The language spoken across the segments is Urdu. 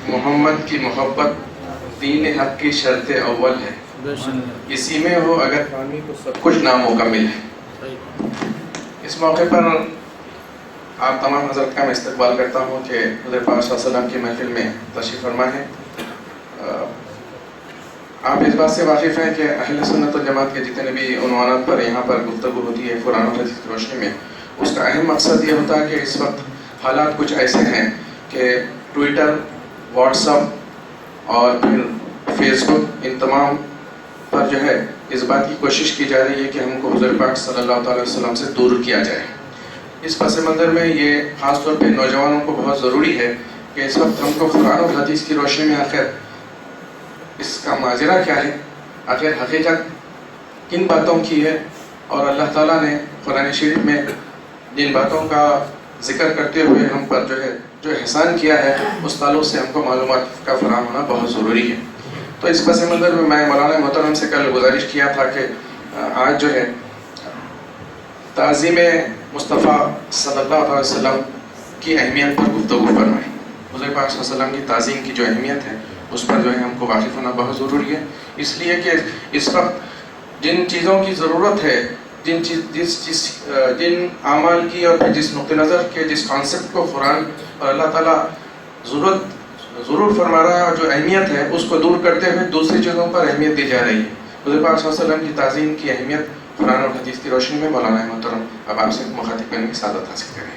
محمد کی محبت دین حق کی شرط اول ہے، اسی میں ہو اگر پانی تو سب کچھ نامکمل ہے۔ اس موقع پر آپ تمام حضرت کا میں استقبال کرتا ہوں کہ حضور پاک صلی اللہ علیہ وسلم کی محفل میں تشریف فرما ہے۔ آپ اس بات سے واقف ہیں کہ اہل سنت والجماعت کے جتنے بھی عنوانات پر یہاں پر گفتگو ہوتی ہے قرآن و حدیث کی روشنی میں، اس کا اہم مقصد یہ ہوتا ہے کہ اس وقت حالات کچھ ایسے ہیں کہ ٹویٹر، واٹس ایپ اور پھر فیس بک، ان تمام پر جو ہے اس بات کی کوشش کی جا رہی ہے کہ ہم کو حضور پاک صلی اللہ علیہ وسلم سے دور کیا جائے۔ اس پس منظر میں یہ خاص طور پہ نوجوانوں کو بہت ضروری ہے کہ اس وقت ہم کو قرآن و حدیث کی روشنی میں آخر اس کا ماجرا کیا ہے، آخر حقیقت کن باتوں کی ہے، اور اللہ تعالیٰ نے قرآن شریف میں جن باتوں کا ذکر کرتے ہوئے ہم پر جو احسان کیا ہے، اس تعلق سے ہم کو معلومات کا فراہم ہونا بہت ضروری ہے۔ تو اس پس منظر میں مولانا محترم سے کل گزارش کیا تھا کہ آج جو ہے تعظیم مصطفیٰ صلی اللہ علیہ وسلم کی اہمیت پر گفتگو فرمائیں۔ حضور پاک صلی اللہ علیہ وسلم کی تعظیم کی جو اہمیت ہے اس پر جو ہے ہم کو واقف ہونا بہت ضروری ہے، اس لیے کہ اس وقت جن چیزوں کی ضرورت ہے، جن اعمال کی اور جس نقطہ نظر کے جس کانسیپٹ کو قرآن اور اللہ تعالیٰ ضرور فرما رہا ہے اور جو اہمیت ہے اس کو دور کرتے ہوئے دوسری چیزوں پر اہمیت دی جا رہی ہے۔ حضور پاک صلی اللہ علیہ وسلم کی تعظیم کی اہمیت قرآن اور حدیث کی روشنی میں مولانا محترم اب آپ سے مخاطب کرنے کی سعادت حاصل کریں۔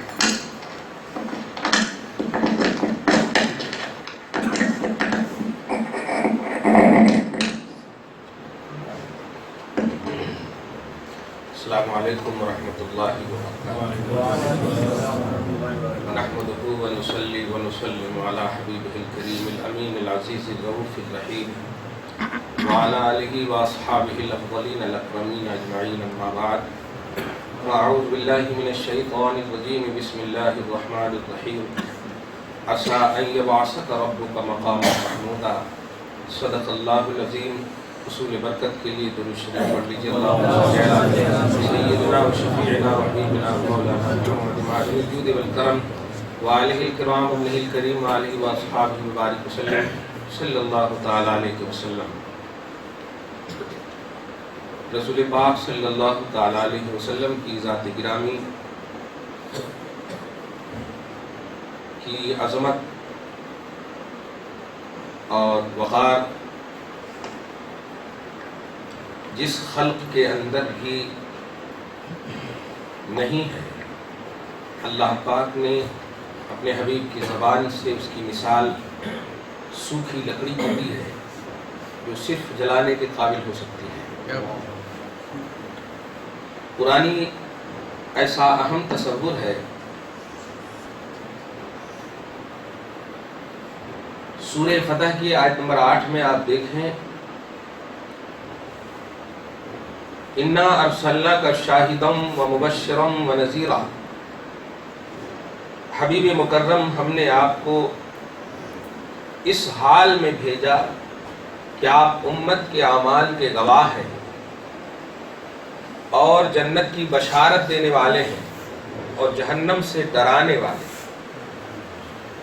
السلام علیکم ورحمۃ اللہ وبرکاتہ۔ نحمدہ ونصلی ونسلم علی حبیبہ الکریم الامین العزیز الرؤوف الرحیم وعلی آلہ واصحابہ الافضلین الاکرمین اجمعین، اما بعد، اعوذ باللہ من الشیطان الرجیم، بسم اللہ الرحمن الرحیم۔ عسیٰ ان یبعثک ربک مقاما محمودا، صدق اللہ العظیم۔ حصول برکت کے لیے درود شریف پڑھ لیجیے۔ اللہم صل علی سیدنا و شفیعنا و حبیبنا و مولانا محمد معدن الجود والکرم وآلہ الکرام وابنہ الکریم وآلہ واصحابہ مبارک وسلم صلی اللہ تعالی علیہ وسلم۔ رسول پاک صلی اللہ تعالی علیہ وسلم کی ذات گرامی کی عظمت اور وقار جس خلق کے اندر بھی نہیں ہے، اللہ پاک نے اپنے حبیب کی زبان سے اس کی مثال سوکھی لکڑی کو دی ہے جو صرف جلانے کے قابل ہو سکتی ہے۔ قرآنی ایسا اہم تصور ہے، سورہ فتح کی آیت نمبر 8 میں آپ دیکھیں، اِنَّا أَرْسَلْنَاكَ شَاهِدًا وَمُبَشِّرًا وَنَذِيرًا۔ حبیب مکرم، ہم نے آپ کو اس حال میں بھیجا کہ آپ امت کے اعمال کے گواہ ہیں اور جنت کی بشارت دینے والے ہیں اور جہنم سے ڈرانے والے۔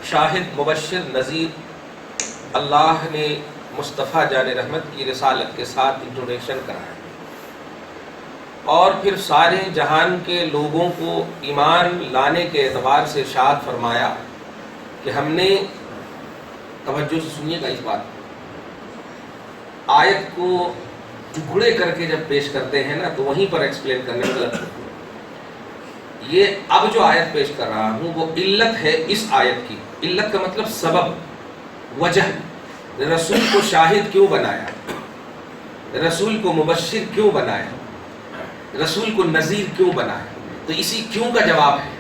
شاہد، مبشر، نذیر اللہ نے مصطفیٰ جان رحمت کی رسالت کے ساتھ انٹروڈکشن کرایا، اور پھر سارے جہان کے لوگوں کو ایمان لانے کے اعتبار سے ارشاد فرمایا کہ ہم نے، توجہ سے سنیے گا اس بات، آیت کو ٹکڑے کر کے جب پیش کرتے ہیں نا تو وہیں پر ایکسپلین کرنے میں غلط ہوتی ہے۔ یہ اب جو آیت پیش کر رہا ہوں وہ علت ہے اس آیت کی۔ علت کا مطلب سبب، وجہ۔ رسول کو شاہد کیوں بنایا، رسول کو مبشر کیوں بنایا، رسول کو نذیر کیوں بنایا، تو اسی کیوں کا جواب ہے۔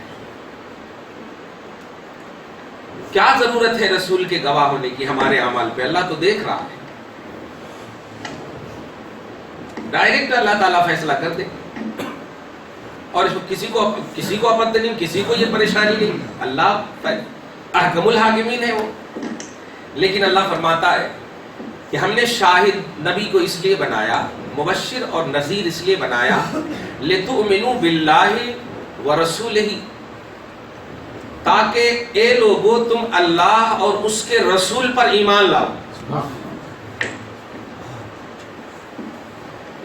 کیا ضرورت ہے رسول کے گواہ ہونے کی ہمارے اعمال پہ؟ اللہ تو دیکھ رہا ہے، ڈائریکٹ اللہ تعالیٰ فیصلہ کر دے، اور اس کو کسی کو آپت نہیں، کسی کو یہ پریشانی نہیں، اللہ احکم الحاکمین ہے وہ۔ لیکن اللہ فرماتا ہے کہ ہم نے شاہد نبی کو اس لیے بنایا، مبشر اور نذیر اس لیے بنایا، لِتُؤْمِنُوا بِاللَّهِ وَرَسُولِهِ، تاکہ اے لوگو تم اللہ اور اس کے رسول پر ایمان لاؤ.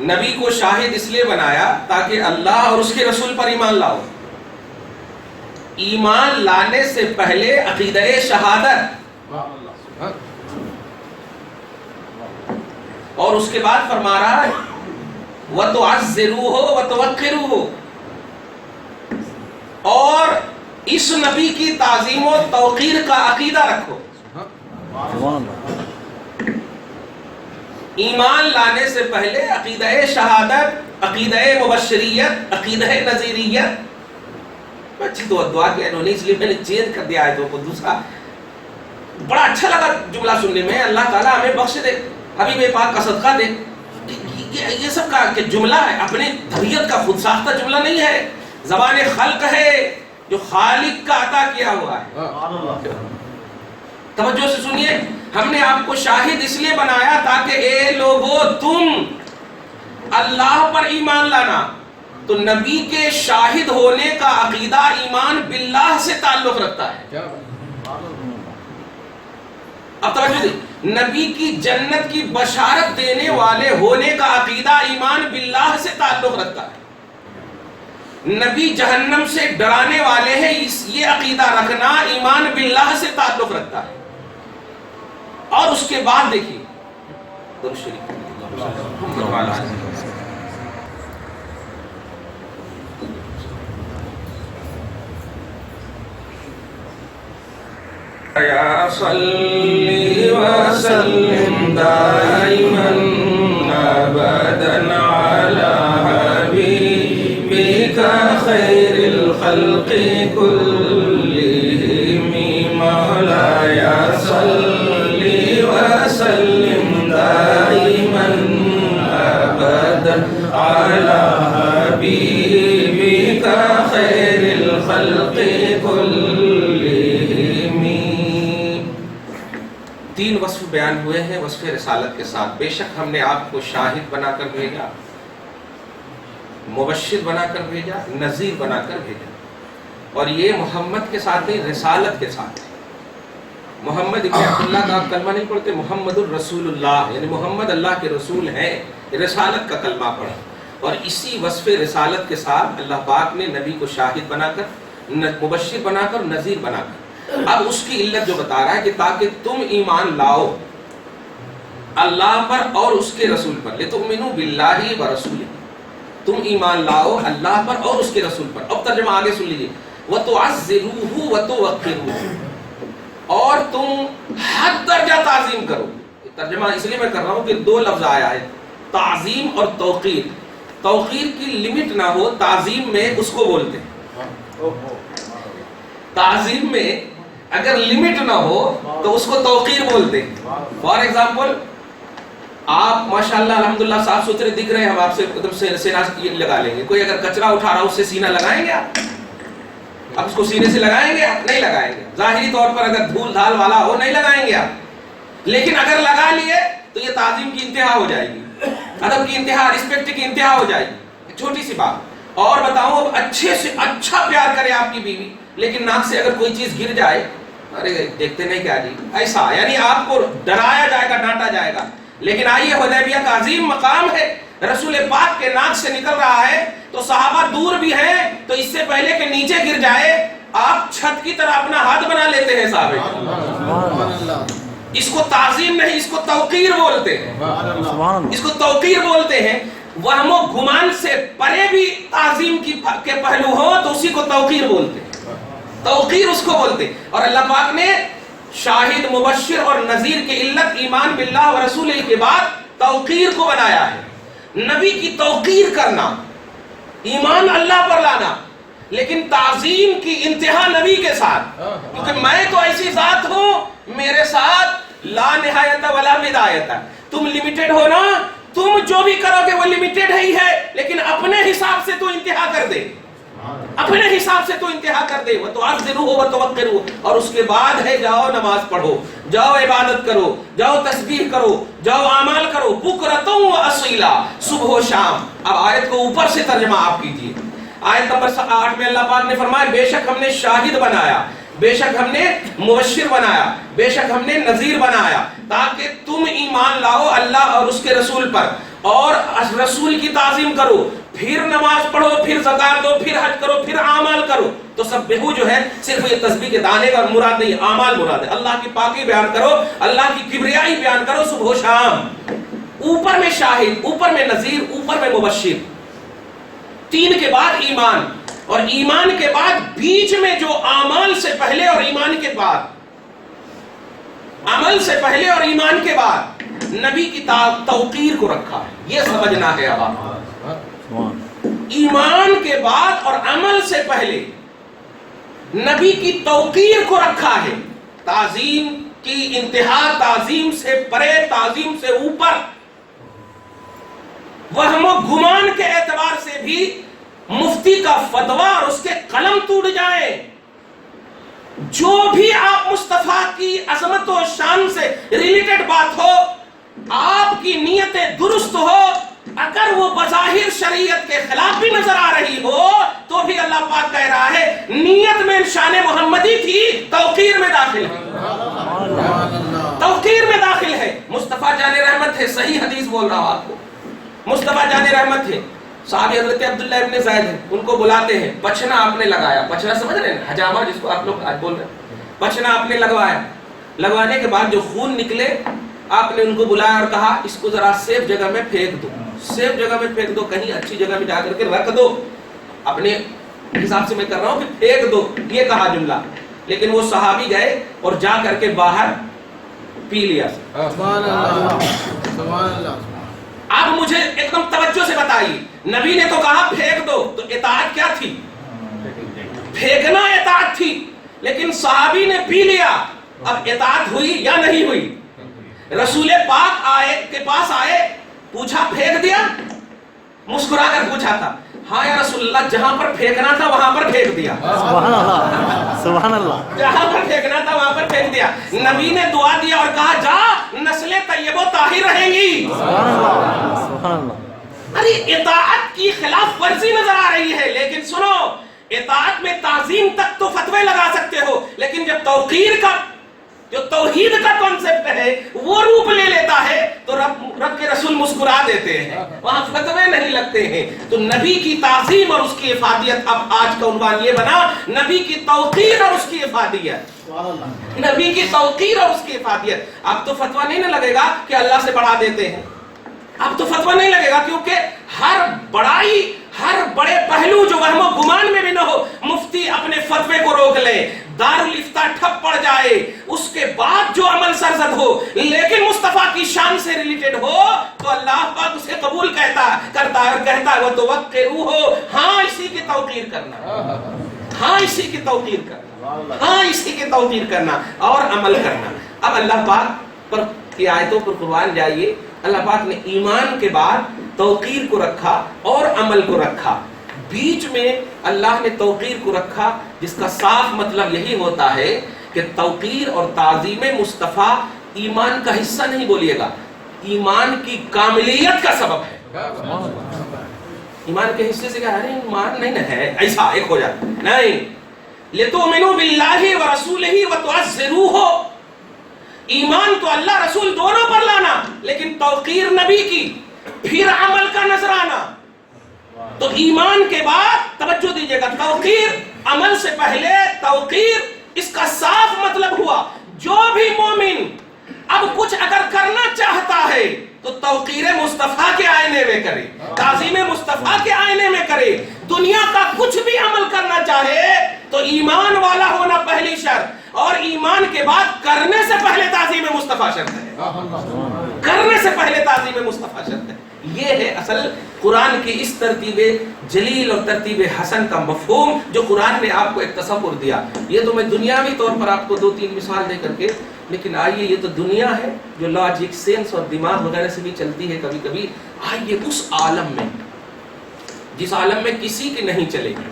نبی کو شاہد اس لیے بنایا تاکہ اللہ اور اس کے رسول پر ایمان لاؤ. ایمان لانے سے پہلے عقیدہ شہادت اور اس کے بعد فرما رہا ہے وَتُعَزِّرُوهُ وَتُوَقِّرُوهُ، اور اس نبی کی تعظیم و توقیر کا عقیدہ رکھو. ایمان لانے سے پہلے عقیدہ شہادت، عقیدہ مبشریت، عقیدہ نذیریت. اچھی تو دعا کیا انہوں نے، اس لیے میں نے چینج کر دیا آیتوں کو. دوسرا بڑا اچھا لگا جملہ سننے میں. اللہ تعالیٰ ہمیں بخش دے، حبیب پاک کا صدقہ دے. یہ سب کا کہ جملہ ہے، اپنے طبیعت کا خود ساختہ جملہ نہیں ہے، زبان خلق ہے جو خالق کا عطا کیا ہوا ہے. توجہ سے سنیے، ہم نے آپ کو شاہد اس لیے بنایا تاکہ اے لوگو تم اللہ پر ایمان لانا. تو نبی کے شاہد ہونے کا عقیدہ ایمان باللہ سے تعلق رکھتا ہے. اب توجہ دیں، نبی کی جنت کی بشارت دینے والے ہونے کا عقیدہ ایمان باللہ سے تعلق رکھتا ہے. نبی جہنم سے ڈرانے والے ہیں، یہ عقیدہ رکھنا ایمان باللہ سے تعلق رکھتا ہے. اور اس کے بعد دیکھیے درود شریف یا صلی وسلم دائما ابدا علی حبیبک خیر الخلق کلہم مولایا صلی وسلم دائما ابدا علی حبیبک خیر الخلق کلہم. تین وصف بیان ہوئے ہیں وصف رسالت کے ساتھ. بے شک ہم نے آپ کو شاہد بنا کر بھیجا، مبشر بنا کر بھیجا، نذیر بنا کر بھیجا. اور یہ محمد کے ساتھ نہیں، رسالت کے ساتھ ہے. محمد ابن عبداللہ کا کلمہ نہیں پڑھتے، محمد الرسول اللہ، یعنی محمد اللہ کے رسول ہیں. رسالت کا کلمہ پڑھا. اور اسی وصف رسالت کے ساتھ اللہ پاک نے نبی کو شاہد بنا کر، مبشر بنا کر، نذیر بنا کر. اب اس کی علت جو بتا رہا ہے کہ تاکہ تم ایمان لاؤ اللہ پر اور اس کے رسول پر. لِتُؤْمِنُوا بِاللَّهِ وَرَسُولِهِ، تم ایمان لاؤ اللہ پر اور اس کے رسول پر. اب ترجمہ آگے سن لیجیے. وَتُعَزِّرُوهُ وَتُوَقِّرُوهُ، اور تم حد درجہ تعظیم کرو. ترجمہ اس لیے میں کر رہا ہوں کہ دو لفظ آیا ہے، تعظیم اور توقیر. توقیر کی لمٹ نہ ہو، تعظیم میں اس کو بولتے ہیں. تعظیم میں اگر لمٹ نہ ہو تو اس کو توقیر بولتے ہیں. فار ایگزامپل، آپ ماشاءاللہ الحمدللہ صاف ستھرے دکھ رہے ہیں، ہم آپ سے سینہ لگا لیں گے. کوئی اگر کچرا اٹھا رہا ہے اس سے سینہ لگائیں گے آپ؟ اب اس کو سینے سے لگائیں گے؟ نہیں لگائیں گے. ظاہری طور پر اگر دھول دھال والا ہو نہیں لگائیں گے آپ. لیکن اگر لگا لیے تو یہ تعظیم کی انتہا ہو جائے گی، ادب کی انتہا، رسپیکٹ کی انتہا ہو جائے گی. چھوٹی سی بات اور بتاؤں، اچھے سے اچھا پیار کرے آپ کی بیوی، لیکن ناک سے اگر کوئی چیز گر جائے، ارے دیکھتے نہیں کیا جی، ایسا یعنی آپ کو ڈرایا جائے گا، ڈانٹا جائے گا. لیکن آئیے، حدیبیہ کا عظیم مقام ہے، رسول پاک کے ناک سے نکل رہا ہے تو صحابہ دور بھی ہیں، تو اس سے پہلے کہ نیچے گر جائے آپ چھت کی طرح اپنا ہاتھ بنا لیتے ہیں صحابہ. اس کو تعظیم نہیں، اس کو توقیر بولتے ہیں. اس کو توقیر بولتے ہیں. وہم و گمان سے پرے بھی تعظیم کے پہلو ہو تو اسی کو توقیر بولتے ہیں. توقیر اس کو بولتے ہیں. اور اللہ پاک نے شاہد، مبشر اور نذیر کی علت ایمان باللہ و رسولہ کے بعد توقیر کو بنایا ہے. نبی کی توقیر کرنا، ایمان اللہ پر لانا، لیکن تعظیم کی انتہا نبی کے ساتھ. کیونکہ میں تو ایسی ذات ہوں، میرے ساتھ لا نہایت ولا بدایت. تم لمیٹڈ ہو نا، تم جو بھی کرو گے وہ لمیٹڈ ہی ہے، لیکن اپنے حساب سے تو انتہا کر دے، اپنے حساب سے تو انتہا کر دے. وَتُعَزِّرُوهُ وَتُوَقِّرُوهُ. اور اس کے بعد ہے جاؤ نماز پڑھو، جاؤ عبادت کرو، جاؤ تسبیح کرو، جاؤ اعمال کرو، بُكْرَةً وَأَصِيلًا، صبح و شام. اب آیت کو اوپر سے ترجمہ آپ کیجیے. آیت نمبر 8 میں اللہ پاک نے فرمایا بے شک ہم نے شاہد بنایا. بے شک ہم نے مبشر بنایا، بے شک ہم نے نذیر بنایا تاکہ تم ایمان لاؤ اللہ اور اس کے رسول پر اور رسول کی تعظیم کرو، پھر نماز پڑھو، پھر زکات دو، پھر حج کرو، پھر اعمال کرو۔ تو سبحو جو ہے صرف یہ تسبیح کے دانے کا مراد نہیں، اعمال مراد ہے۔ اللہ کی پاکی بیان کرو، اللہ کی کبریائی بیان کرو صبح و شام۔ اوپر میں شاہد، اوپر میں نذیر، اوپر میں مبشر، تین کے بعد ایمان، اور ایمان کے بعد بیچ میں جو اعمال سے پہلے اور ایمان کے بعد، عمل سے پہلے اور ایمان کے بعد نبی کی توقیر کو رکھا ہے۔ یہ سمجھنا ہے اب آپ، ایمان کے بعد اور عمل سے پہلے نبی کی توقیر کو رکھا ہے، تعظیم کی انتہا، تعظیم سے پرے، تعظیم سے اوپر۔ وہم و گمان کے اعتبار سے بھی مفتی کا فتویٰ اور اس کے قلم ٹوٹ جائیں، جو بھی آپ مصطفیٰ کی عظمت و شان سے ریلیٹڈ بات ہو، آپ کی نیتیں درست ہو، اگر وہ بظاہر شریعت کے خلاف بھی نظر آ رہی ہو تو بھی اللہ پاک کہہ رہا ہے نیت میں شان محمدی تھی، توقیر میں داخل ہے، توقیر میں داخل ہے۔ مصطفیٰ جان رحمت ہے، صحیح حدیث بول رہا ہوں آپ کو، مصطفیٰ جان رحمت ہے، صحابی حضرت عبداللہ ابن زید ہیں، ان کو بلاتے ہیں، بچنا آپ نے لگایا، بچنا سمجھ رہے ہیں، حجامہ جس کو آپ لوگ آج بول رہے ہیں، بچنا آپ نے لگوایا، لگوانے کے بعد جو خون نکلے آپ نے ان کو بلایا اور کہا اس کو ذرا سیف جگہ میں پھینک دو، سیف جگہ میں پھینک دو، کہیں اچھی جگہ میں جا کر کے رکھ دو، اپنے حساب سے میں کر رہا ہوں کہ پھینک دو، یہ کہا جملہ، لیکن وہ صحابی گئے اور جا کر کے باہر پی لیا۔ سبحان اللہ، سبحان اللہ۔ اب مجھے ایک دم توجہ سے بتائیے، نبی نے تو کہا پھینک دو، تو اطاعت کیا تھی؟ پھینکنا اطاعت تھی، لیکن صحابی نے پی لیا، اب اطاعت ہوئی یا نہیں ہوئی؟ رسول پاک کے پاس آئے، پوچھا پھینک دیا؟ مسکرا کر پوچھا تھا، ہاں یا رسول اللہ، جہاں پر پھینکنا تھا وہاں پر پھینک دیا، سبحان اللہ، سبحان اللہ، جہاں پر پھینکنا تھا وہاں پر پھینک دیا۔ نبی نے دعا دیا اور کہا جا، نسلیں طیب و طاہر رہیں گی، سبحان اللہ، سبحان اللہ۔ ارے اطاعت کی خلاف ورزی نظر آ رہی ہے، لیکن سنو، اطاعت میں تعظیم تک تو فتوے لگا سکتے ہو، لیکن جب توقیر کا، جو توحید کا کنسپٹ ہے وہ روپ لے لیتا ہے تو رب کے رسول مسکرا دیتے ہیں، وہاں فتوے نہیں لگتے ہیں۔ تو نبی کی تعظیم اور اس کی افادیت، اب آج کا عنوان یہ بنا، نبی کی توقیر اور اس کی افادیت، نبی کی توقیر اور اس کی افادیت۔ اب تو فتوہ نہیں نہ لگے گا کہ اللہ سے بڑھا دیتے ہیں، اب تو فتوہ نہیں لگے گا، کیونکہ ہر بڑائی، ہر بڑے پہلو جو وہم و گمان میں بھی نہ ہو، مفتی اپنے فتوے کو روک لے، دارالافتاء ٹھپ پڑ جائے، اس کے بعد جو عمل سرزد ہو لیکن مصطفیٰ کی شان سے ریلیٹڈ ہو تو اللہ پاک اسے قبول کرتا ہے اور کہتا ہے وَتُوَقِّرُوهُ، ہاں اسی کی توقیر کرنا، ہاں اسی کی توقیر کرنا، ہاں اسی کی توقیر کرنا اور عمل کرنا۔ اب اللہ پاک پر کی آیتوں پر قربان جائیے، اللہ پاک نے ایمان کے بعد توقیر کو رکھا اور عمل کو رکھا، بیچ میں اللہ نے توقیر کو رکھا، جس کا صاف مطلب یہی ہوتا ہے کہ توقیر اور تعظیم مصطفیٰ ایمان کا حصہ نہیں بولیے گا، ایمان کی کاملیت کا سبب ہے۔ ایمان کے حصے سے کہا رہے ایمان نہیں نہ ہے، ایسا ایک ہو جاتا ہے نہیں، لِتُؤْمِنُوا بِاللَّهِ وَرَسُولِهِ وَتُعَزِّرُوهُ، ایمان تو اللہ رسول دونوں پر لانا، لیکن توقیر نبی کی، پھر عمل کا نظرانہ۔ تو ایمان کے بعد توجہ دیجئے گا، توقیر عمل سے پہلے، توقیر اس کا صاف مطلب ہوا جو بھی مومن اب کچھ اگر کرنا چاہتا ہے تو توقیر مصطفیٰ کے آئینے میں کرے، تعظیم مصطفیٰ کے آئینے میں کرے۔ دنیا کا کچھ بھی عمل کرنا چاہے تو ایمان والا ہونا پہلی شرط، اور ایمان کے بعد کرنے سے پہلے تعظیم مصطفیٰ شرط ہے، کرنے سے پہلے تعظیم مصطفیٰ شرط ہے۔ یہ ہے اصل قرآن کی اس ترتیب جلیل اور ترتیب حسن کا مفہوم جو قرآن نے آپ کو ایک تصور دیا۔ یہ تو میں دنیاوی طور پر آپ کو 2-3 مثال دے کر کے، لیکن آئیے یہ تو دنیا ہے جو لاجک، سینس اور دماغ وغیرہ سے بھی چلتی ہے کبھی کبھی، آئیے اس عالم میں جس عالم میں کسی کی نہیں چلے گی،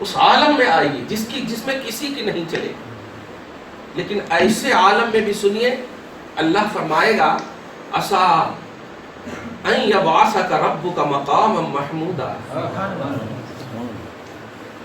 اس عالم میں آئیے جس میں کسی کی نہیں چلے گی، لیکن ایسے عالم میں بھی سنیے اللہ فرمائے گا عسا ان یبعثک ربک مقاما محمودا،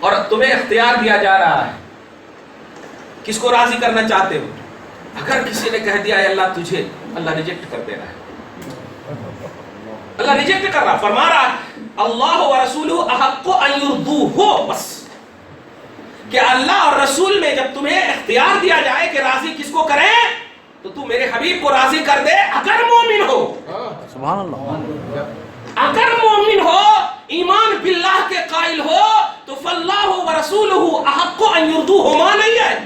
اور تمہیں اختیار دیا جا رہا ہے کس کو راضی کرنا چاہتے ہو. اگر کسی نے کہہ دیا ہے اللہ تجھے، اللہ ریجیکٹ کر دے رہا ہے، اللہ ریجیکٹ کر رہا، فرما رہا اللہ و رسولہ احق ان یرضوہ، بس کہ اللہ اور رسول میں جب تمہیں اختیار دیا جائے کہ راضی کس کو کریں تو تم میرے حبیب کو راضی کر دے. اگر مومن ہو، سبحان اللہ، اگر مومن ہو، ایمان باللہ کے قائل ہو تو فاللہ و رسولہ احق ان یرضوہما نہیں ہے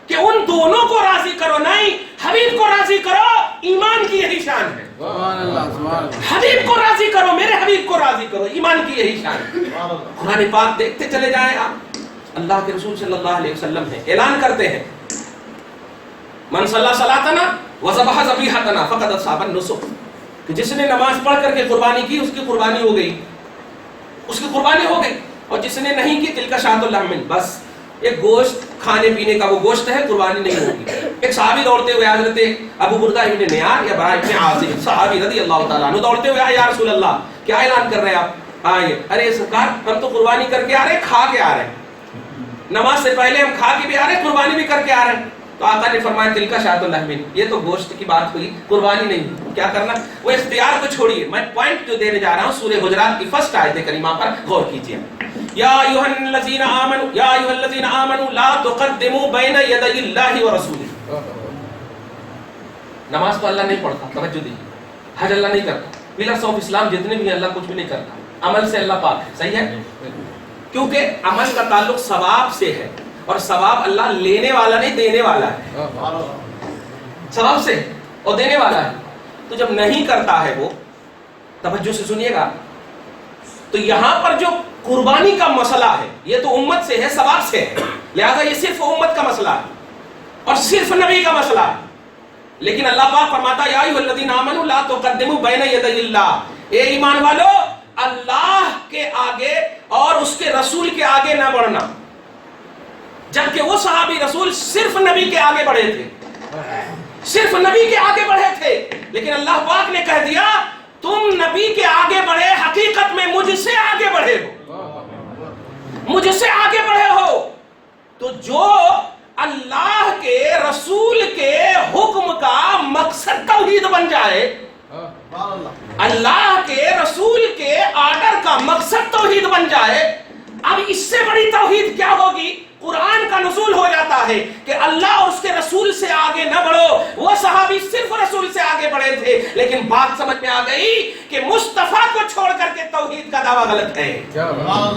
کہ ان دونوں کو راضی کرو، نہیں، حبیب کو راضی کرو. ایمان کی یہی شان ہے. حبیب کو راضی کرو، میرے حبیب کو راضی کرو، ایمان کی یہی شان ہے. قرآن پاک دیکھتے چلے جائیں آپ، اللہ کے رسول صلی اللہ علیہ وسلم ہیں، اعلان کرتے ہیں من صلی صلاتنا وذبح ذبیحتنا فقد اصاب النسک، کہ جس نے نماز پڑھ کر کے قربانی کی اس کی قربانی ہو گئی، اس کی قربانی ہو گئی، اور جس نے نہیں کی تلک شاۃ اللحم، بس ایک گوشت کھانے پینے کا وہ گوشت ہے، قربانی نہیں ہوگی. ایک صحابی دوڑتے ہوئے حضرت ابو بردہ ابن نیار یا براء ابن عازب صحابی رضی اللہ تعالیٰ عنہ دوڑتے ہوئے آئے، یا رسول اللہ کیا اعلان کر رہے ہیں آپ؟ آئیے، ارے سرکار ہم تو قربانی کر کے آ رہے ہیں، کھا کے آ رہے ہیں، نماز سے پہلے ہم کھا کے بھی آ رہے ہیں، قربانی بھی کر کے آ رہے ہیں. تو آقا نے فرمایا تلک شاۃ اللحم، یہ تو گوشت کی بات ہوئی، قربانی نہیں ہوئی. کیا کرنا؟ وہ اختیار کو چھوڑیے. میں پوائنٹ جو دینے جا رہا ہوں سورہ حجرات کی فرسٹ آیت کریمہ پر غور کیجیے. یا ایھا الذین آمنوا لا تقدموا بین یدی اللہ ورسولہ. نماز تو اللہ نہیں پڑھتا، توجہ دیجیے، حج اللہ نہیں کرتا، پلرس آف اسلام جتنے بھی ہیں اللہ کچھ بھی نہیں کرتا، عمل سے اللہ پاک ہے. صحیح ہے؟ کیونکہ عمل کا تعلق ثواب سے ہے، اور ثواب اللہ لینے والا نہیں دینے والا ہے، ثواب سے اور دینے والا ہے. تو جب نہیں کرتا ہے وہ، توجہ سے سنیے گا، تو یہاں پر جو قربانی کا مسئلہ ہے یہ تو امت سے ہے، ثواب سے ہے، لہذا یہ صرف امت کا مسئلہ ہے اور صرف نبی کا مسئلہ ہے. لیکن اللہ پاک فرماتا یا ایھا الذین آمنوا لا تقدموا بین یدی اللہ، اے ایمان والو اللہ کے آگے اور اس کے رسول کے آگے نہ بڑھنا. جبکہ وہ صحابی رسول صرف نبی کے آگے بڑھے تھے، صرف نبی کے آگے بڑھے تھے، لیکن اللہ پاک نے کہہ دیا تم نبی کے آگے بڑھے، حقیقت میں مجھ سے آگے بڑھے ہو، مجھ سے آگے بڑھے ہو. تو جو اللہ کے رسول کے حکم کا مقصد توحید بن جائے، اللہ کے رسول کے آرڈر کا مقصد توحید بن جائے، اب اس سے بڑی توحید کیا ہوگی؟ قرآن کا نزول ہو جاتا ہے کہ اللہ اور اس کے رسول سے آگے نہ بڑھو. وہ صحابی صرف رسول سے آگے بڑھے تھے، لیکن بات سمجھ میں آ گئی کہ مصطفیٰ کو چھوڑ کر کے توحید کا دعویٰ غلط ہے.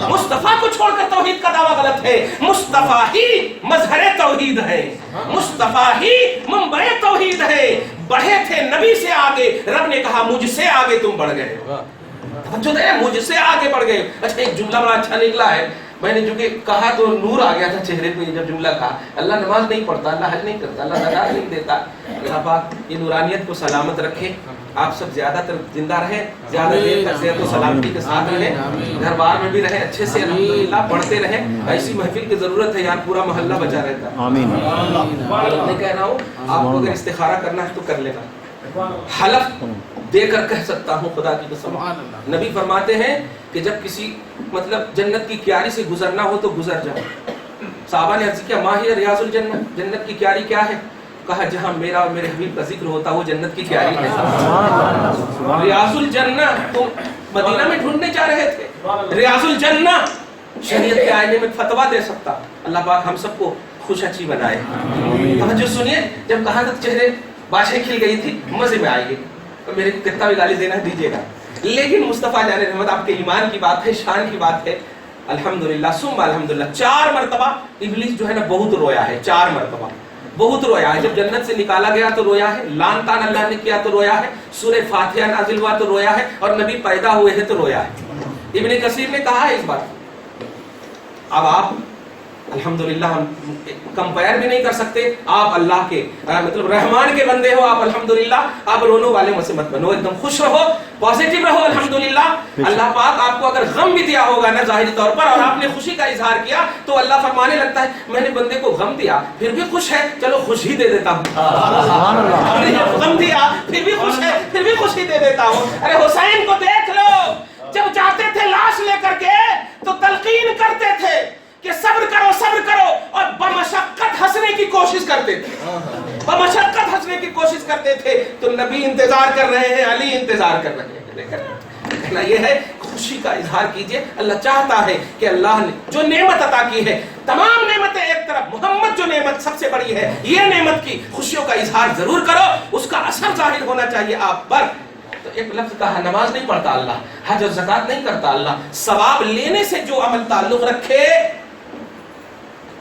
مصطفیٰ کو چھوڑ کر توحید کا دعویٰ غلط ہے. مصطفیٰ ہی مظہر توحید ہے، مصطفیٰ ہی منبع توحید ہے. بڑھے تھے نبی سے آگے، رب نے کہا مجھ سے آگے تم بڑھ گئے، جو ہے مجھ سے آگے بڑھ گئے. اچھا ایک جملہ بڑا اچھا نکلا ہے، میں نے جو کہ کہا تو نور آ گیا تھا چہرے پہ جب جملہ کہا. اللہ نماز نہیں پڑھتا، اللہ حج نہیں کرتا، اللہ زکات نہیں دیتا. اللہ پاک یہ نورانیت کو سلامت رکھے. آپ سب زیادہ تر زندہ رہیں، زیادہ دیر تک صحت و سلامتی کے ساتھ رہیں، گھر بار میں بھی رہیں، اچھے سے الحمدللہ پڑھتے رہیں. ایسی محفل کی ضرورت ہے یار، پورا محلہ بچا رہتا ہے. آمین. میں کہہ رہا ہوں آپ کو اگر استخارہ کرنا ہے تو کر لینا. حلف دے کر کہہ سکتا ہوں خدا کی قسم. نبی فرماتے ہیں کہ جب کسی مطلب جنت کی کیاری سے گزرنا ہو تو گزر جاؤ. صحابہ نے عرض کیا ما ہی ریاض الجنہ، جنت کی کیاری کیا ہے؟ کہا جہاں میرا اور میرے حبیب کا ذکر ہوتا وہ جنت کی کیاری ہے. ریاض الجنہ تم مدینہ میں ڈھونڈنے جا رہے تھے، ریاض الجنہ شریعت کے آئینے میں فتویٰ دے سکتا. اللہ پاک ہم سب کو خوش اچھی بنائے. توجہ سنیے، جب کہاں تک چہرے باشیں کھل گئی تھی، مزے میں آئے گی. میرے کو کتنا بھی گالی دینا دیجیے گا، لیکن مصطفیٰ جان رحمت آپ کے ایمان کی بات ہے، شان کی بات ہے. الحمدللہ ثم الحمدللہ 4 مرتبہ ابلیس جو ہے نا بہت رویا ہے، 4 مرتبہ بہت رویا ہے. جب جنت سے نکالا گیا تو رویا ہے، لعن طعن اللہ نے کیا تو رویا ہے، سورہ فاتحہ نازل ہوا تو رویا ہے، اور نبی پیدا ہوئے ہیں تو رویا ہے. ابن کثیر نے کہا ہے اس بات. اب آپ الحمدللہ ہم کمپیئر بھی نہیں کر سکتے. آپ اللہ کے مطلب رحمان کے بندے ہو، آپ الحمدللہ آپ رونوں والے میں سے مت بنو، ایک دم خوش رہو، پازیٹیو رہو. الحمدللہ اللہ پاک آپ کو اگر غم بھی دیا ہوگا نا ظاہری طور پر اور آپ نے خوشی کا اظہار کیا تو اللہ فرمانے لگتا ہے میں نے بندے کو غم دیا پھر بھی خوش ہے، چلو خوش ہی دے دیتا ہوں. غم دیا پھر بھی خوش ہے، پھر بھی خوش ہی دے دیتا ہوں. ارے حسین کو دیکھ لو، جب جاتے تھے لاش لے کر کے تو تلقین کرتے تھے کہ صبر کرو اور بمشقت ہنسنے کی کوشش کرتے تھے، بمشقت ہنسنے کی کوشش کرتے تھے. تو نبی انتظار کر رہے ہیں، علی انتظار کر رہے ہیں. کہنا یہ ہے خوشی کا اظہار کیجئے. اللہ چاہتا ہے کہ اللہ نے جو نعمت عطا کی ہے، تمام نعمتیں ایک طرف، محمد جو نعمت سب سے بڑی ہے، یہ نعمت کی خوشیوں کا اظہار ضرور کرو، اس کا اثر ظاہر ہونا چاہیے آپ پر. تو ایک لفظ کہا، نماز نہیں پڑھتا اللہ، حج و زکات نہیں کرتا اللہ، ثواب لینے سے جو عمل تعلق رکھے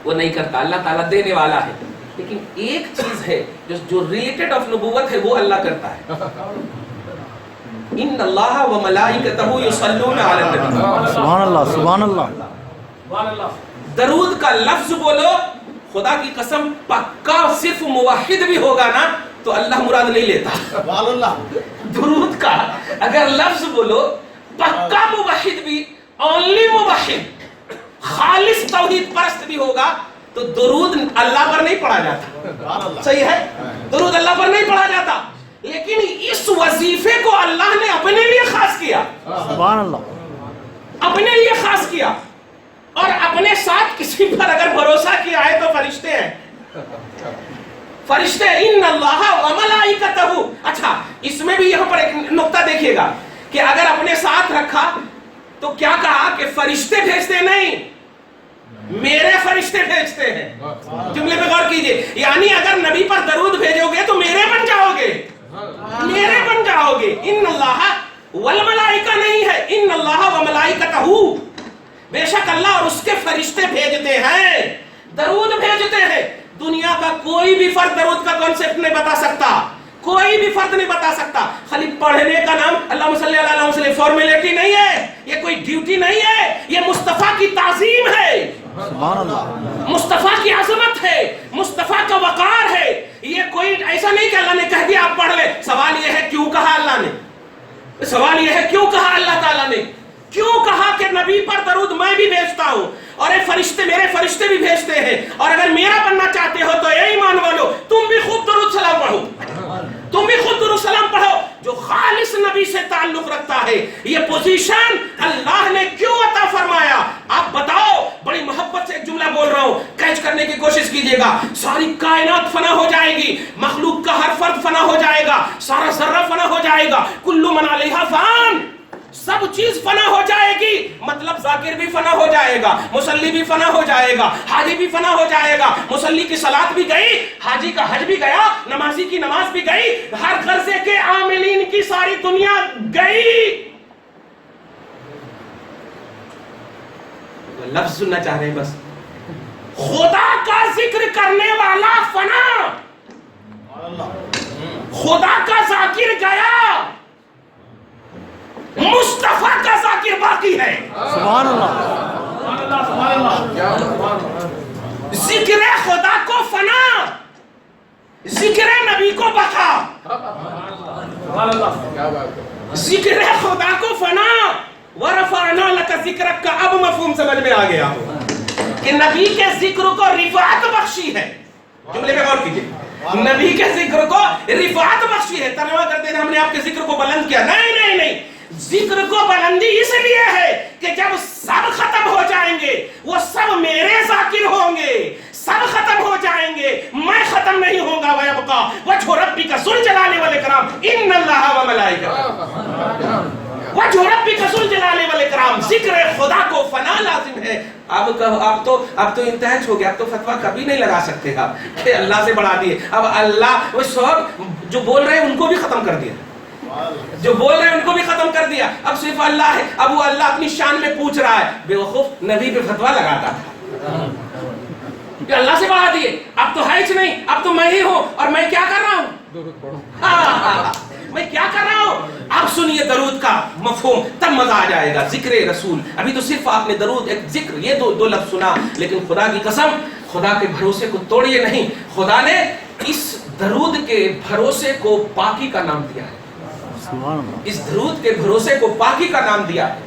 وہ نہیں کرتا. اللہ تعالیٰ دینے والا ہے، لیکن ایک چیز ہے جو ریلیٹڈ آف نبوت ہے وہ اللہ کرتا ہے. ان اللہ و ملائکتہ یصلون علی النبی. سبحان اللہ، سبحان اللہ. درود کا لفظ بولو، خدا کی قسم پکا صرف موحد بھی ہوگا نا تو اللہ مراد نہیں لیتا. درود کا اگر لفظ بولو، پکا موحد بھی، اونلی موحد، خالص توحید پرست بھی ہوگا تو درود اللہ پر نہیں پڑھا جاتا. صحیح ہے، درود اللہ پر نہیں پڑھا جاتا، لیکن اس وظیفے کو اللہ نے اپنے لیے خاص کیا. سبحان اللہ. اپنے لیے خاص کیا. اور اپنے ساتھ کسی پر اگر بھروسہ کیا ہے تو فرشتے ہیں. فرشتے ان اللہ و ملائکتہ. اچھا اس میں بھی یہاں پر ایک نقطہ دیکھیے گا کہ اگر اپنے ساتھ رکھا تو کیا کہا کہ فرشتے بھیجتے نہیں، میرے فرشتے بھیجتے ہیں. جملے پہ غور کیجئے، یعنی اگر نبی پر درود بھیجو گے تو میرے بن جاؤ گے، میرے بن جاؤ گے. ان اللہ والملائکہ نہیں ہے، ان اللہ و ملائکتہ. بے شک اللہ اور اس کے فرشتے بھیجتے ہیں، درود بھیجتے ہیں. دنیا کا کوئی بھی فرد درود کا کانسیپٹ نہیں بتا سکتا، کوئی بھی فرد نہیں بتا سکتا. خالی پڑھنے کا نام اللہم صلی اللہ علیہ وسلم فارمیلٹی نہیں ہے، یہ کوئی ڈیوٹی نہیں ہے، یہ مصطفیٰ کی تعظیم ہے، سبحان اللہ. مصطفیٰ کی عظمت ہے، مصطفیٰ کا وقار ہے. یہ کوئی ایسا نہیں کہ اللہ نے کہہ دیا آپ پڑھ لیں. سوال یہ ہے کیوں کہا اللہ نے، سوال یہ ہے کیوں کہا اللہ تعالیٰ نے، کیوں کہا کہ نبی پر درود میں بھی بھیجتا ہوں اور اے فرشتے، میرے فرشتے بھی بھیجتے ہیں. اور اگر میرا بننا چاہتے ہو تو اے ایمان والو تم بھی خود درود سلام پڑھو، تم بھی خود درود سلام پڑھو. جو خالص نبی سے تعلق رکھتا ہے، یہ پوزیشن اللہ نے کیوں عطا فرمایا؟ آپ بتاؤ. بڑی محبت سے ایک جملہ بول رہا ہوں، کیچ کرنے کی کوشش کیجئے گا. ساری کائنات فنا ہو جائے گی، مخلوق کا ہر فرد فنا ہو جائے گا، سارا ذرہ فنا ہو جائے گا. کل من علیہا فان، سب چیز فنا ہو جائے گی. مطلب ذاکر بھی فنا ہو جائے گا، مصلی بھی فنا ہو جائے گا، حاجی بھی فنا ہو جائے گا. مصلی کی صلاۃ بھی گئی، حاجی کا حج بھی گیا، نمازی کی نماز بھی گئی، ہر غرضے کے عاملین کی ساری دنیا گئی. لفظ سننا چاہ رہے ہیں بس. خدا کا ذکر کرنے والا فنا، خدا کا ذاکر گیا، مصطفیٰ کا ذاکر باقی ہے. سبحان اللہ. ذکر خدا کو فنا، ذکر نبی کو بقا. ذکر خدا کو فنا، ورفعنا لک ذکرک کا اب مفہوم سمجھ میں آ گیا کہ نبی کے ذکر کو رفعت بخشی ہے. جملے پہ غور کیجئے، نبی کے ذکر کو رفعت بخشی ہے. ترجمہ کرتے ہیں ہم نے آپ کے ذکر کو بلند کیا، نہیں نہیں، ذکر کو بلندی اس لیے ہے کہ جب سب ختم ہو جائیں گے وہ سب میرے ذاکر ہوں گے. سب ختم ہو جائیں گے، میں ختم نہیں ہوں گا. وَيَبْقَى وَجْهُ رَبِّكَ ذُو الْجَلَالِ وَالْإِكْرَامِ إِنَّ اللَّهَ وَمَلَائِكَتَهُ وَجْهُ رَبِّكَ ذُو الْجَلَالِ وَالْإِكْرَامِ. ذکر خدا کو فنا لازم ہے. اب تو انتہاج ہو گیا، اب تو فتویٰ کبھی نہیں لگا سکتے آپ کہ اللہ سے بڑھا دیے. اب اللہ وہ سب جو بول رہے ہیں ان کو بھی ختم کر دیا، جو بول رہے ہیں ان کو بھی ختم کر دیا. اب صرف اللہ ہے. اب وہ اللہ اپنی شان میں پوچھ رہا ہے. بے وقوف نبی پہ فتویٰ لگاتا تھا کہ اللہ سے بڑھا دیے، اب تو ہے ہی نہیں، اب تو میں ہی ہوں. اور میں کیا کر رہا ہوں؟ میں کیا کر رہا ہوں؟ اب سنیے درود کا مفہوم، تب مزہ آ جائے گا. ذکر رسول، ابھی تو صرف آپ نے درود، ایک ذکر، یہ دو لفظ سنا، لیکن خدا کی قسم خدا کے بھروسے کو توڑیے نہیں. خدا نے اس درود کے بھروسے کو پاکی کا نام دیا ہے. اس درود کے بھروسے کو پاکی کا نام دیا ہے.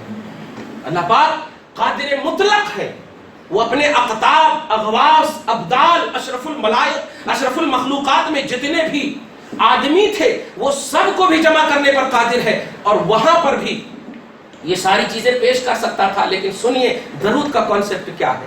اللہ پاک قادر مطلق ہے، وہ اپنے اقطاب، اغواص، ابدال، اشرف الملائک، اشرف المخلوقات میں جتنے بھی آدمی تھے وہ سب کو بھی جمع کرنے پر قادر ہے، اور وہاں پر بھی یہ ساری چیزیں پیش کر سکتا تھا. لیکن سنیے درود کا کانسیپٹ کیا ہے.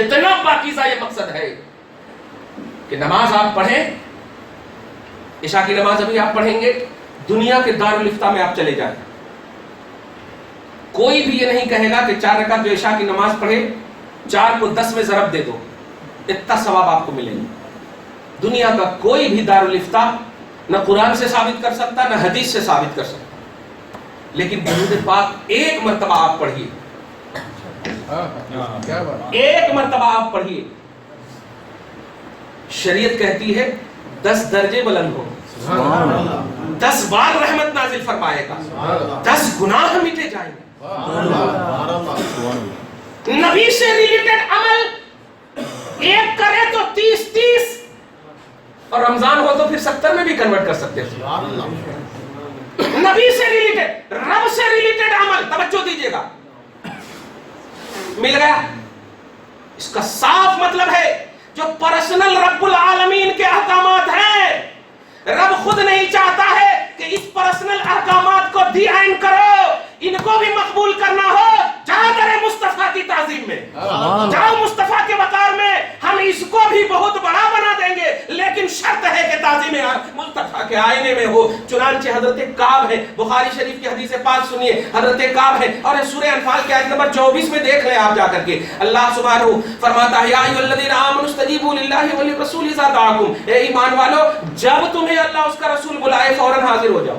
اتنا پاکیزہ یہ مقصد ہے کہ نماز آپ پڑھیں، عشاء کی نماز ابھی آپ پڑھیں گے، دنیا کے دارالفتہ میں آپ چلے جائیں، کوئی بھی یہ نہیں کہے گا کہ 4 رکعت جو عشاء کی نماز پڑھے 4 کو 10 میں ضرب دے دو، اتنا ثواب آپ کو ملے گا۔ دنیا کا کوئی بھی دارالفتہ نہ قرآن سے ثابت کر سکتا، نہ حدیث سے ثابت کر سکتا، لیکن درود پاک ایک مرتبہ آپ پڑھیے، ایک مرتبہ آپ پڑھیے، شریعت کہتی ہے 10 درجے بلند ہو، 10 بار رحمت نازل فرمائے گا، 10 گناہ مٹے جائیں گے۔ نبی سے ریلیٹڈ عمل ایک کرے تو 30 اور رمضان ہو تو پھر 70 میں بھی کنورٹ کر سکتے ہیں۔ نبی سے ریلیٹڈ، رب سے ریلیٹڈ عمل، توجہ دیجئے گا، مل گیا۔ اس کا صاف مطلب ہے جو پرسنل رب العالمین کے احکامات ہیں، رب خود نہیں چاہتا ہے کہ اس پرسنل احکامات کو دی عین کرو، ان کو بھی مقبول کرنا ہو، جاؤ در مصطفیٰ کی تعظیم میں، جاؤ مصطفیٰ کے وقار میں، ہم اس کو بھی بہت بڑا بنا دیں گے، لیکن شرط ہے کہ تعظیم مصطفیٰ کے آئینے میں ہو۔ چنانچہ حضرت کعب ہے، بخاری شریف کی حدیث پاک سنیے، حضرت کعب ہے، اور سورہ انفال کی آیت نمبر 24 میں دیکھ لیں آپ جا کر کے، اللہ سبحانہ فرماتا ہے یا ایھا الذین آمنوا استجیبوا للہ وللرسول اذا دعاکم، اے ایمان والو جب تمہیں اللہ اس کا رسول بلائے فوراً حاضر ہو جاؤ،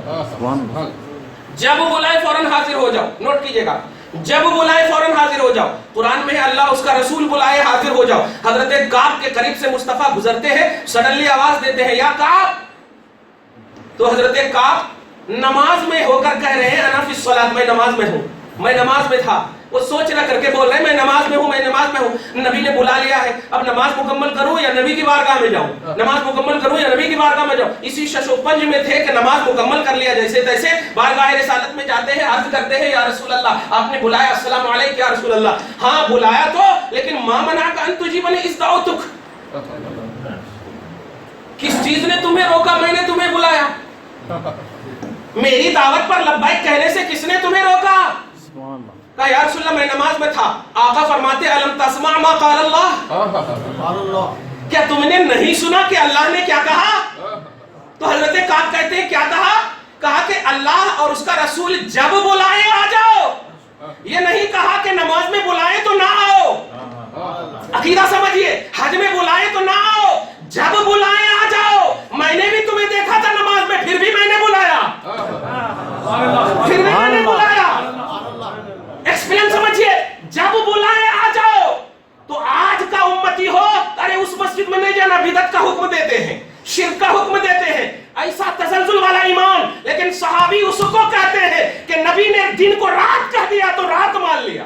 جب بلائے فوراً حاضر ہو جاؤ، نوٹ کیجئے گا، جب بلائے فوراً حاضر ہو جاؤ۔ قرآن میں اللہ اس کا رسول بلائے حاضر ہو جاؤ۔ حضرت کعب کے قریب سے مصطفیٰ گزرتے ہیں، سڈنلی آواز دیتے ہیں یا کعب، تو حضرت کعب نماز میں ہو کر کہہ رہے ہیں انا فی الصلاۃ، میں نماز میں ہوں، میں نماز میں تھا، وہ سوچ نہ کر کے بول رہے ہیں میں نماز میں ہوں، میں نماز میں ہوں۔ نبی نے بلا لیا ہے، اب نماز مکمل کروں یا نبی کی بارگاہ میں جاؤں، نماز مکمل کروں یا نبی کی بارگاہ میں جاؤں۔ اسی شش و پنج میں تھے کہ نماز مکمل کر لیا، جیسے تیسے بارگاہ رسالت میں جاتے ہیں، عرض کرتے ہیں یا رسول اللہ آپ نے بلایا، السلام علیکم یا رسول اللہ، ہاں بلایا تو، لیکن ما منعک ان تجیبنی اذ دعوتک، کس چیز نے تمہیں روکا میں نے تمہیں بلایا، میری دعوت پر لبیک کہنے سے کس نے تمہیں روکا؟ کہا یا رسول اللہ میں نماز میں تھا۔ آقا فرماتے الم تسمع ما قال اللہ، کیا تم نے نہیں سنا کہ اللہ نے کیا کہا؟ تو حضرت کعب کہتے ہیں کیا کہا؟ کہا کہ اللہ اور اس کا رسول جب بلائے آ جاؤ، یہ نہیں کہا کہ نماز میں بلائے تو نہ آؤ، عقیدہ سمجھیے، حج میں بلائے تو نہ آؤ، جب بلائے آ جاؤ۔ میں نے بھی تمہیں دیکھا تھا نماز میں، پھر بھی میں نے بلایا، پھر بھی میں نے بلایا، ایکسپلین سمجھیے، جب بلائے آ جاؤ۔ تو آج کا امتی ہو، ارے اس مسجد میں نہیں جانا، بدعت کا حکم دیتے ہیں، شرک کا حکم دیتے ہیں، ایسا تزلزل والا ایمان۔ لیکن صحابی اس کو کہتے ہیں کہ نبی نے دن کو رات کہہ دیا تو رات مان لیا،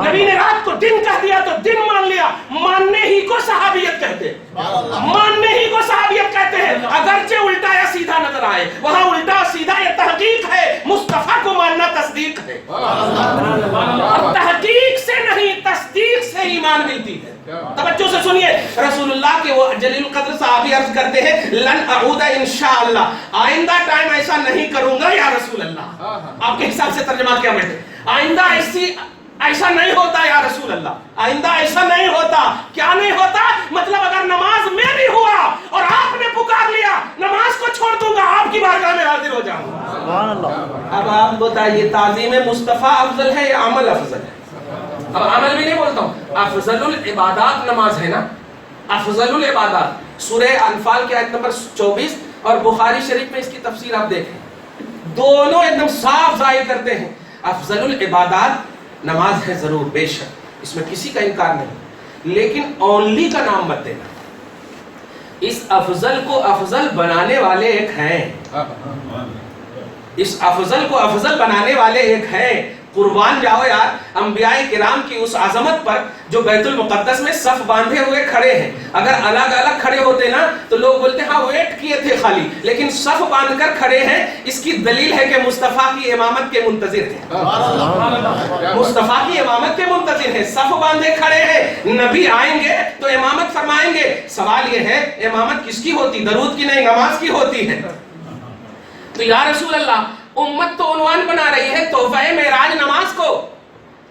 نبی نے رات کو دن کہہ دیا تو دن مان لیا۔ ماننے ہی کو صحابیت کہتے ہیں، ماننے ہی کو صحابیت کہتے ہیں، اگرچہ الٹا یا سیدھا نظر آئے، وہاں الٹا سیدھا یہ تحقیق ہے، مصطفیٰ کو ماننا تصدیق ہے، تحقیق سے نہیں تصدیق سے ایمان ملتی ہے۔ توجہ سے سنیے، رسول اللہ کے وہ جلیل القدر صحابی عرض کرتے ہیں لن اعود انشاءاللہ، آئندہ ٹائم ایسا نہیں کروں گا یا رسول اللہ۔ آپ کے حساب سے ترجمہ کیا بیٹھے، آئندہ ایسا نہیں ہوتا یا رسول اللہ، آئندہ ایسا نہیں ہوتا۔ کیا نہیں ہوتا؟ مطلب اگر نماز میں بھی ہوا اور آپ نے پکار لیا نماز کو چھوڑ دوں گا، آپ کی بارگاہ میں حاضر ہو جاؤں گا۔ اب آپ بتائیے تعظیم مصطفیٰ افضل ہے یا عمل افضل ہے؟ اب عمل بھی نہیں بولتا ہوں، افضل العبادات نماز ہے نا، افضل العبادات۔ سورہ انفال کی آیت نمبر 24 اور بخاری شریف میں اس کی تفسیر آپ دیکھیں، دونوں ایک دم صاف ظاہر کرتے ہیں افضل العبادات نماز ہے ضرور، بے شک اس میں کسی کا انکار نہیں، لیکن اونلی کا نام مت دینا، اس افضل کو افضل بنانے والے ایک ہیں، اس افضل کو افضل بنانے والے ایک ہیں۔ قربان جاؤ یار انبیاء کرام کی اس عظمت پر جو بیت المقدس میں صف باندھے ہوئے کھڑے ہیں، اگر الگ الگ کھڑے ہوتے نا تو لوگ بولتے ہاں ویٹ کیے تھے خالی، لیکن صف باندھ کر کھڑے ہیں، اس کی دلیل ہے کہ مصطفیٰ کی امامت کے منتظر ہیں، مصطفیٰ کی امامت کے منتظر ہیں، صف باندھے کھڑے ہیں، نبی آئیں گے تو امامت فرمائیں گے۔ سوال یہ ہے امامت کس کی ہوتی؟ درود کی نہیں، نماز کی ہوتی ہے۔ تو یا رسول اللہ امت تو عنوان بنا رہی ہے تحفہ معراج نماز کو،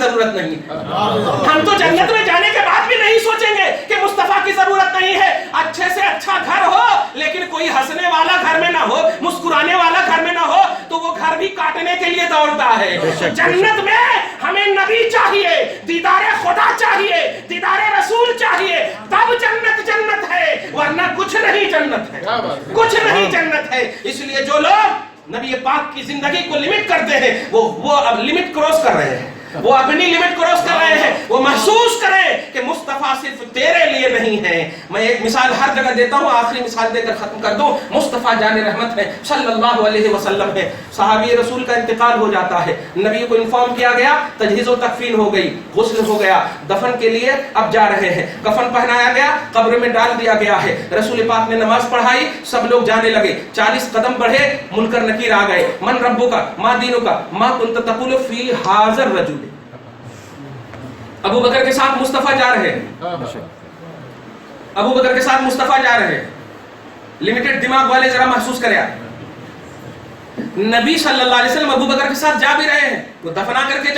ضرورت نہیں ہے. ہم تو جنت میں جانے کے بعد بھی نہیں سوچیں گے کہ مصطفیٰ کی ضرورت نہیں ہے. اچھے سے اچھا گھر ہو لیکن کوئی ہنسنے والا گھر میں نہ ہو, مسکرانے والا گھر میں نہ ہو, تو وہ گھر بھی کاٹنے کے لیے دوڑتا ہے. جنت میں ہمیں نبی چاہیے, دیدار خدا چاہیے, دیدار رسول چاہیے, تب جنت جنت ہے, ورنہ کچھ نہیں جنت ہے, کچھ نہیں جنت ہے. اس لیے جو لوگ نبی پاک کی زندگی کو لمٹ کرتے ہیں وہ اب لمٹ کراس کر رہے ہیں, وہ اپنی لمٹ کراس کر رہے ہیں. وہ محسوس کریں کہ مصطفیٰ صرف تیرے لیے نہیں ہے. میں ایک مثال ہر جگہ دیتا ہوں, آخری مثال دے کر ختم کر دوں. مصطفیٰ جان رحمت ہے صلی اللہ علیہ وسلم ہے. صحابی رسول کا انتقال ہو جاتا ہے, نبی کو انفارم کیا گیا, تجہیز و تکفین ہو گئی, غسل ہو گیا, دفن کے لیے اب جا رہے ہیں. کفن پہنایا گیا, قبر میں ڈال دیا گیا ہے. رسول پاک نے نماز پڑھائی, سب لوگ جانے لگے. 40 قدم بڑھے, منکر نکیر آ گئے. من ربک ما دینک ما کنت تقول فی ھذا الرجل. ابو بکر کے ساتھ مصطفیٰ جا رہے ہیں, ابو بکر کے ساتھ مصطفیٰ جا رہے ہیں. لمیٹڈ دماغ والے ذرا محسوس کریں, نبی صلی اللہ علیہ وسلم ابو بکر کے ساتھ جا بھی رہے ہیں, وہ دفنا کر کے